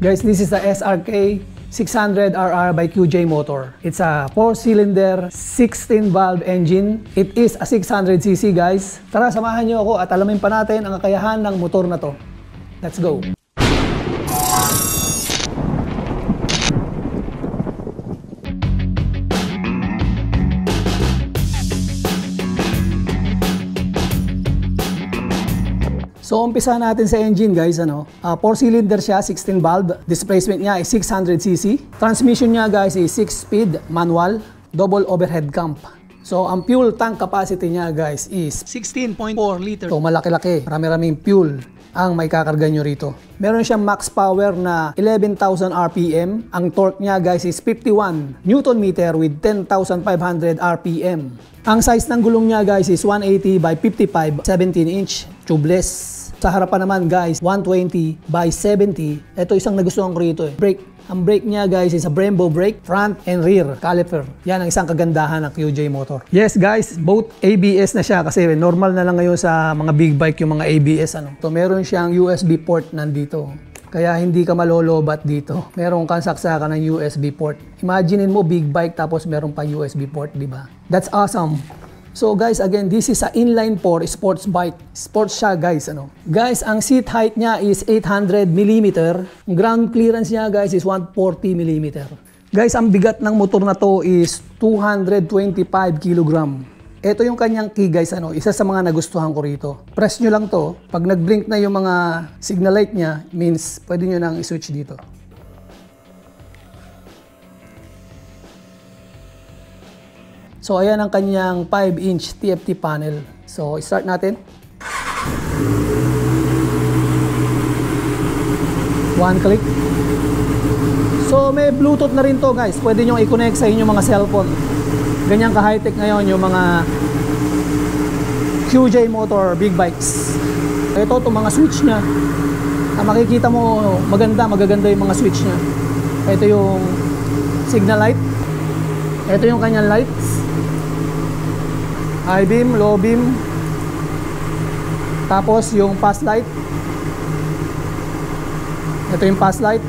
Guys, this is the SRK 600RR by QJ Motor. It's a 4-cylinder, 16-valve engine. It is a 600cc guys. Tara, samahan nyo ako at alamin pa natin ang kakayahan ng motor na to. Let's go! So, umpisa natin sa engine guys, 4-cylinder siya, 16-valve. Displacement niya ay 600cc. Transmission niya guys ay 6-speed manual, double overhead cam. So, ang fuel tank capacity niya guys is 16.4 liter. So, malaki-laki, marami-raming fuel ang may kakarga nyo rito. Meron siyang max power na 11,000 RPM. Ang torque niya guys is 51 Newton meter with 10,500 RPM. Ang size ng gulong niya guys is 180 by 55, 17-inch, tubeless. Sa harapan naman guys, 120 by 70. Ito isang nagustuhan ko rito brake. Ang brake niya guys is a Brembo brake, front and rear caliper. Yan ang isang kagandahan ng QJ Motor. Yes guys, both ABS na siya kasi normal na lang ngayon sa mga big bike yung mga ABS. So meron siyang USB port nandito. Kaya hindi ka malolobat dito. Meron kang saksakan ng USB port. Imaginein mo big bike tapos meron pa USB port, di ba? That's awesome. So guys, again, this is a inline 4 sports bike. Sports siya guys, Guys, ang seat height niya is 800 mm. Ang ground clearance niya guys is 140 mm. Guys, ang bigat ng motor na to is 225 kg. Ito yung kanyang key guys, isa sa mga nagustuhan ko rito. Press nyo lang to. Pag nag-blink na yung mga signal light niya, means pwede nyo nang i-switch dito. So, ayan ang kanyang 5-inch TFT panel. So, start natin. One click. So, may Bluetooth na rin to guys. Pwede nyo i-connect sa inyong mga cellphone. Ganyan ka-high-tech ngayon yung mga QJ Motor big bikes. Ito, itong mga switch nya. Makikita mo, magaganda yung mga switch nya. Ito yung signal light. Ito yung kanyang lights. High beam, low beam. Tapos yung pass light. Ito yung pass light.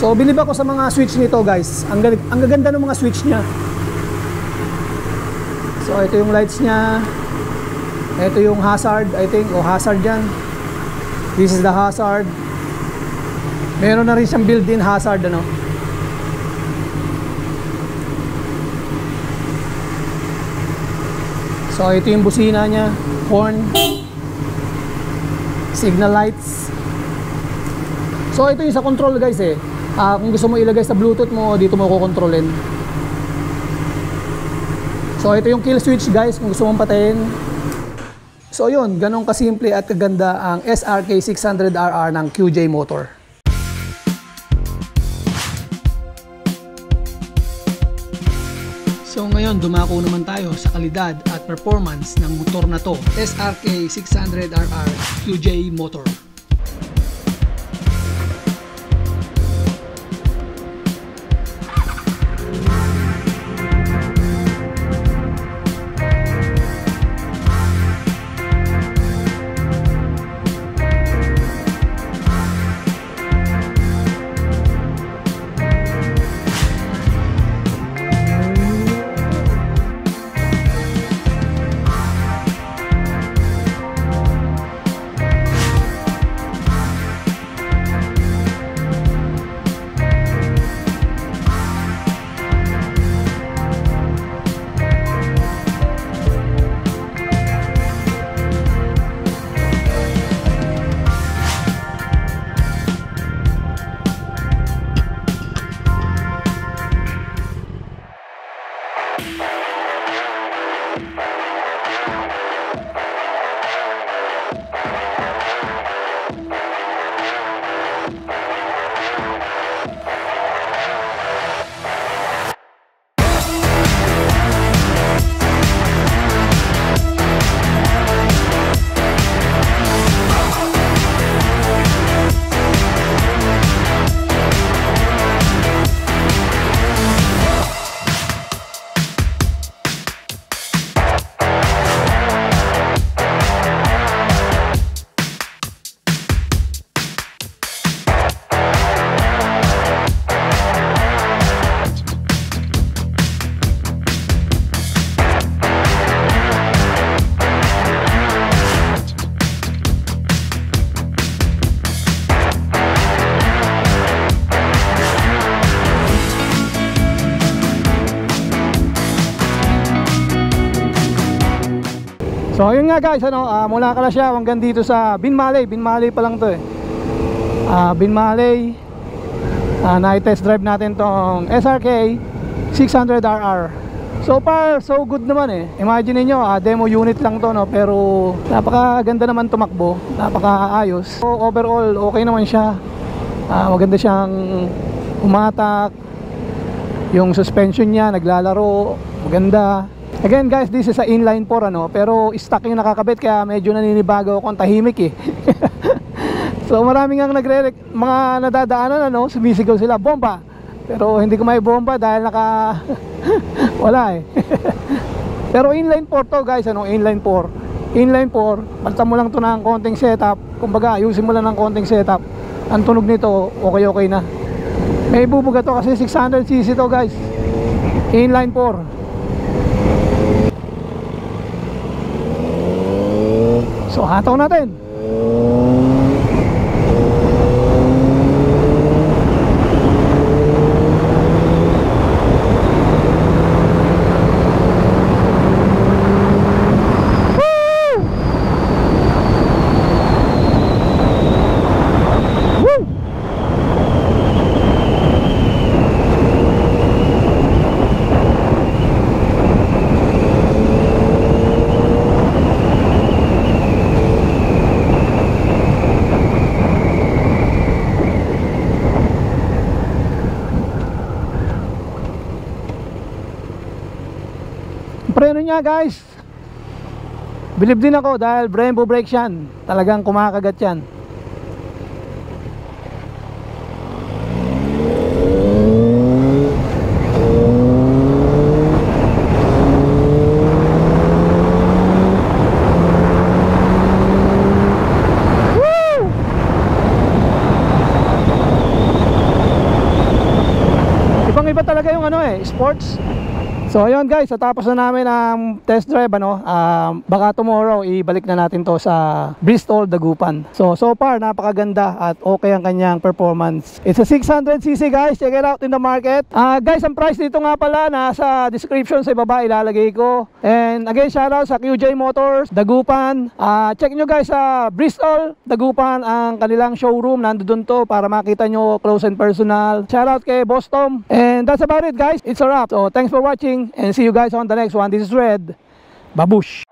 So bilib ako sa mga switch nito guys. Ang gaganda ng mga switch niya. So ito yung lights niya. Ito yung hazard, I think. O hazard yan. This is the hazard. Meron na rin siyang built-in hazard, So ito yung busina niya, horn, signal lights. So ito yung sa control guys kung gusto mo ilagay sa Bluetooth mo, dito mo kukontrolin. So ito yung kill switch guys kung gusto mong patayin. So yun, ganun kasimple at kaganda ang SRK 600RR ng QJ Motor. So ngayon, dumako naman tayo sa kalidad at performance ng motor na to, SRK 600RR QJ Motor. So yun nga guys, ano, mula Kalasyaw hanggang dito sa Binmaley. Binmaley pa lang to eh. Binmaley. Na-test drive natin tong SRK 600RR. So far, so good naman eh. Imagine niyo, demo unit lang to, no, pero napakaganda naman tumakbo, napakaayos. So overall, okay naman siya. Maganda siyang umatak. Yung suspension niya naglalaro, maganda. Again guys, this is a inline 4 ano, pero stock yung nakakabit kaya medyo naninibago ako, tahimik eh. So maraming ang mga nadadaanan ano, sumisigaw sila, bomba. Pero hindi ko may bomba dahil wala eh. Pero inline 4 to guys, ano, inline 4. Inline 4, basta mo lang to ng konting setup. Kumbaga, ayusin mo lang ng konting setup. Ang tunog nito, okay na. May bubuga to kasi 600cc to guys. Inline 4. So hataw natin. Preno niya guys, bilib din ako dahil Brembo brakes yan. Talagang kumakagat yan. Ibang iba talaga yung ano eh, sports. So ayun guys, natapos na namin ang test drive ano. Baka tomorrow ibalik na natin to sa Bristol Dagupan. So far napakaganda at okay ang kanyang performance. It's a 600cc guys, check it out in the market. Guys, ang price dito nga pala nasa description sa ibaba, ilalagay ko. And again, shoutout sa QJ Motors Dagupan. Check nyo guys sa Bristol Dagupan ang kanilang showroom, nandoon to para makita nyo close and personal. Shoutout kay Boss Tom. And that's about it guys, it's a wrap. So thanks for watching and see you guys on the next one. This is Red. Babush!